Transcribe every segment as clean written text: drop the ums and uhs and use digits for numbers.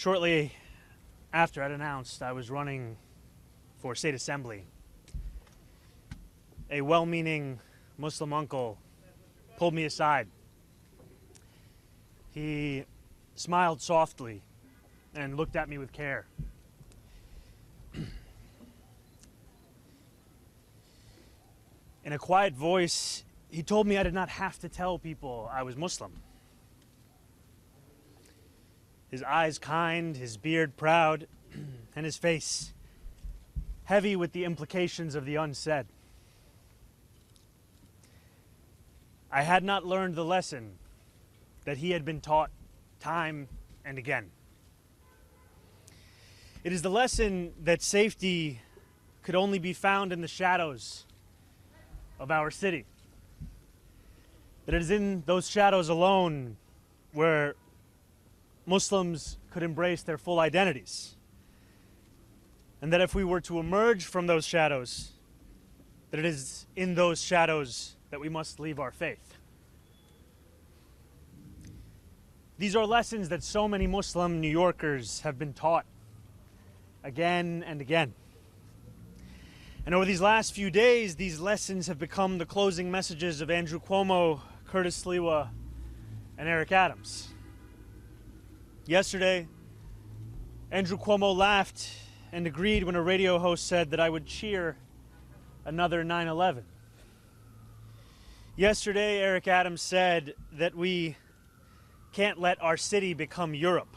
Shortly after I'd announced I was running for state assembly, a well-meaning Muslim uncle pulled me aside. He smiled softly and looked at me with care. In a quiet voice, he told me I did not have to tell people I was Muslim. His eyes kind, his beard proud, and his face heavy with the implications of the unsaid. I had not learned the lesson that he had been taught time and again. It is the lesson that safety could only be found in the shadows of our city. That it is in those shadows alone where Muslims could embrace their full identities. And that if we were to emerge from those shadows, that it is in those shadows that we must leave our faith. These are lessons that so many Muslim New Yorkers have been taught again and again. And over these last few days, these lessons have become the closing messages of Andrew Cuomo, Curtis Sliwa, and Eric Adams. Yesterday, Andrew Cuomo laughed and agreed when a radio host said that I would cheer another 9/11. Yesterday, Eric Adams said that we can't let our city become Europe.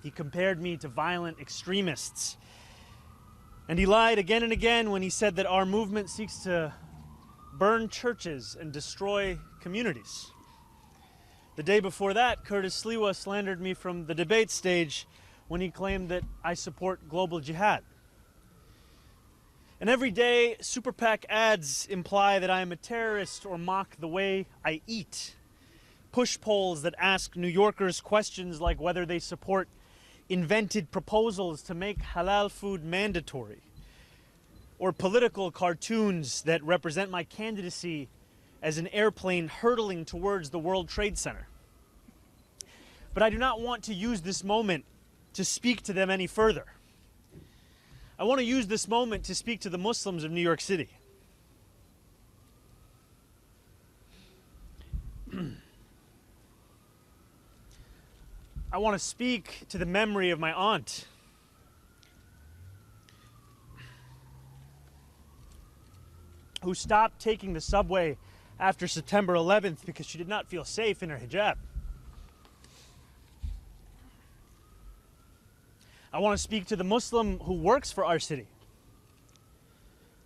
He compared me to violent extremists. And he lied again and again when he said that our movement seeks to burn churches and destroy communities. The day before that, Curtis Sliwa slandered me from the debate stage when he claimed that I support global jihad. And every day, Super PAC ads imply that I am a terrorist or mock the way I eat. Push polls that ask New Yorkers questions like whether they support invented proposals to make halal food mandatory, or political cartoons that represent my candidacy as an airplane hurtling towards the World Trade Center. But I do not want to use this moment to speak to them any further. I want to use this moment to speak to the Muslims of New York City. I want to speak to the memory of my aunt, who stopped taking the subway after September 11th because she did not feel safe in her hijab. I want to speak to the Muslim who works for our city,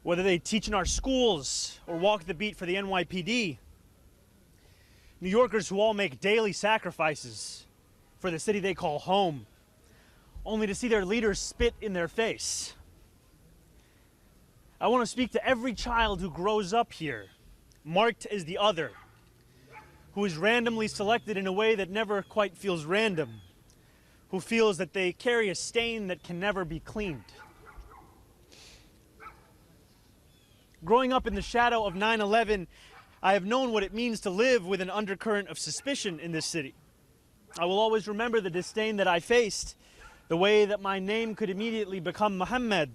whether they teach in our schools or walk the beat for the NYPD. New Yorkers who all make daily sacrifices for the city they call home, only to see their leaders spit in their face. I want to speak to every child who grows up here, marked as the other, who is randomly selected in a way that never quite feels random, who feels that they carry a stain that can never be cleaned. Growing up in the shadow of 9/11, I have known what it means to live with an undercurrent of suspicion in this city. I will always remember the disdain that I faced, the way that my name could immediately become Muhammad,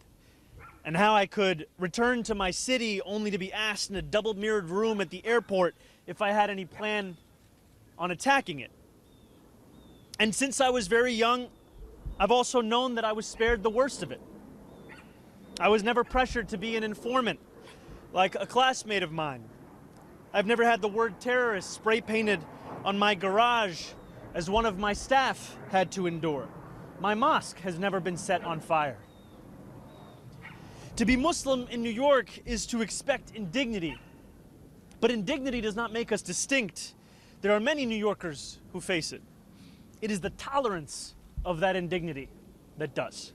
and how I could return to my city only to be asked in a double-mirrored room at the airport if I had any plan on attacking it. And since I was very young, I've also known that I was spared the worst of it. I was never pressured to be an informant, like a classmate of mine. I've never had the word terrorist spray-painted on my garage as one of my staff had to endure. My mosque has never been set on fire. To be Muslim in New York is to expect indignity. But indignity does not make us distinct. There are many New Yorkers who face it. It is the tolerance of that indignity that does.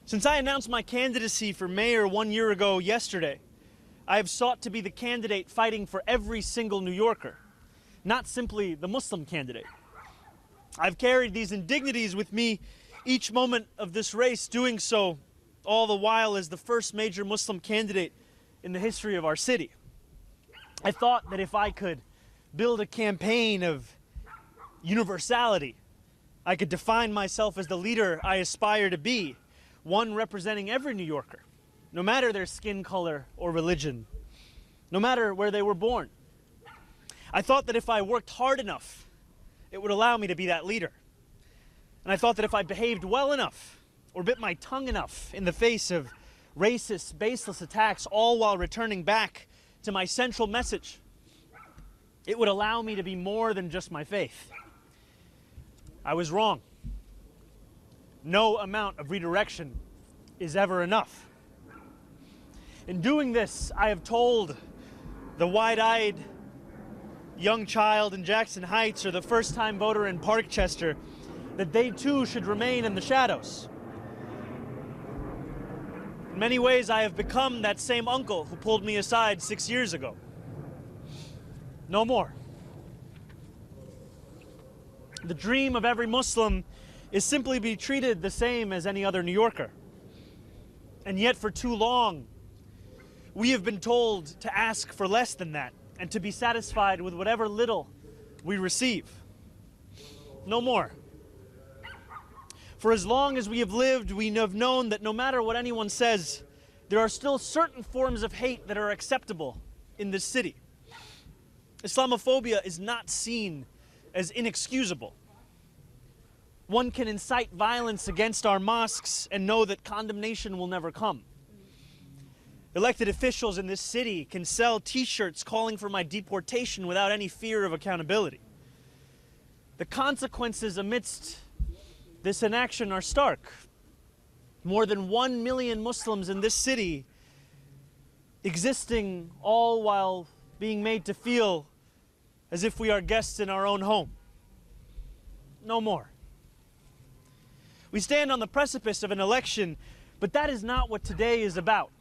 Since I announced my candidacy for mayor 1 year ago yesterday, I have sought to be the candidate fighting for every single New Yorker, not simply the Muslim candidate. I've carried these indignities with me each moment of this race, doing so all the while as the first major Muslim candidate in the history of our city. I thought that if I could build a campaign of universality, I could define myself as the leader I aspire to be, one representing every New Yorker, no matter their skin color or religion, no matter where they were born. I thought that if I worked hard enough, it would allow me to be that leader. And I thought that if I behaved well enough, or bit my tongue enough in the face of racist, baseless attacks, all while returning back to my central message, it would allow me to be more than just my faith. I was wrong. No amount of redirection is ever enough. In doing this, I have told the wide-eyed young child in Jackson Heights or the first-time voter in Parkchester that they too should remain in the shadows. In many ways, I have become that same uncle who pulled me aside 6 years ago. No more. The dream of every Muslim is simply to be treated the same as any other New Yorker. And yet for too long, we have been told to ask for less than that and to be satisfied with whatever little we receive. No more. For as long as we have lived, we have known that no matter what anyone says, there are still certain forms of hate that are acceptable in this city. Islamophobia is not seen as inexcusable. One can incite violence against our mosques and know that condemnation will never come. Elected officials in this city can sell t-shirts calling for my deportation without any fear of accountability. The consequences amidst this inaction are stark. More than 1 million Muslims in this city existing all while being made to feel as if we are guests in our own home. No more. We stand on the precipice of an election, but that is not what today is about.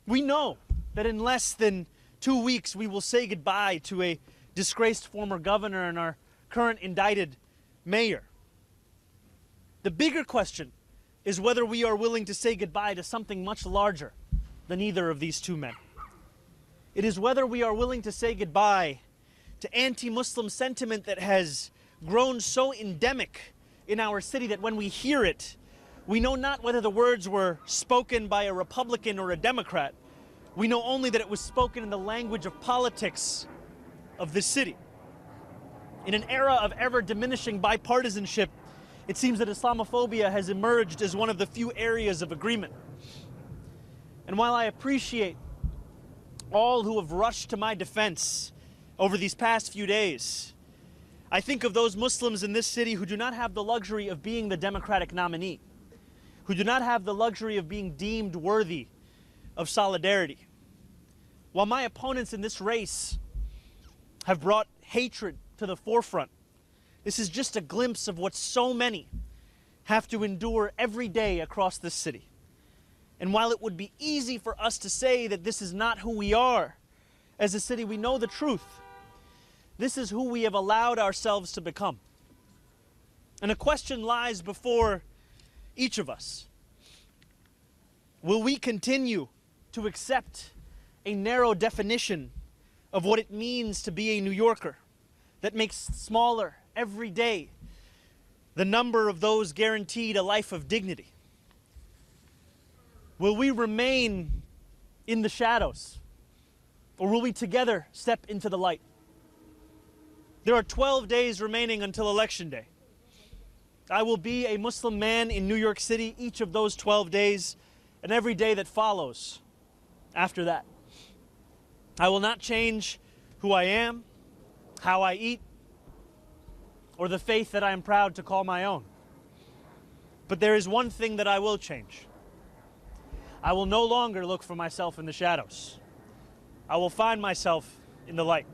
We know that in less than 2 weeks we will say goodbye to a disgraced former governor and our current indicted mayor. The bigger question is whether we are willing to say goodbye to something much larger than either of these two men. It is whether we are willing to say goodbye to anti-Muslim sentiment that has grown so endemic in our city that when we hear it, we know not whether the words were spoken by a Republican or a Democrat. We know only that it was spoken in the language of politics of this city. In an era of ever-diminishing bipartisanship, it seems that Islamophobia has emerged as one of the few areas of agreement. And while I appreciate all who have rushed to my defense over these past few days, I think of those Muslims in this city who do not have the luxury of being the Democratic nominee, who do not have the luxury of being deemed worthy of solidarity. While my opponents in this race have brought hatred to the forefront, this is just a glimpse of what so many have to endure every day across this city. And while it would be easy for us to say that this is not who we are as a city, we know the truth. This is who we have allowed ourselves to become. And a question lies before each of us. Will we continue to accept a narrow definition of what it means to be a New Yorker that makes smaller every day the number of those guaranteed a life of dignity? Will we remain in the shadows, or will we together step into the light? There are 12 days remaining until Election Day. I will be a Muslim man in New York City each of those 12 days and every day that follows after that. I will not change who I am, how I eat, or the faith that I am proud to call my own. But there is one thing that I will change. I will no longer look for myself in the shadows. I will find myself in the light.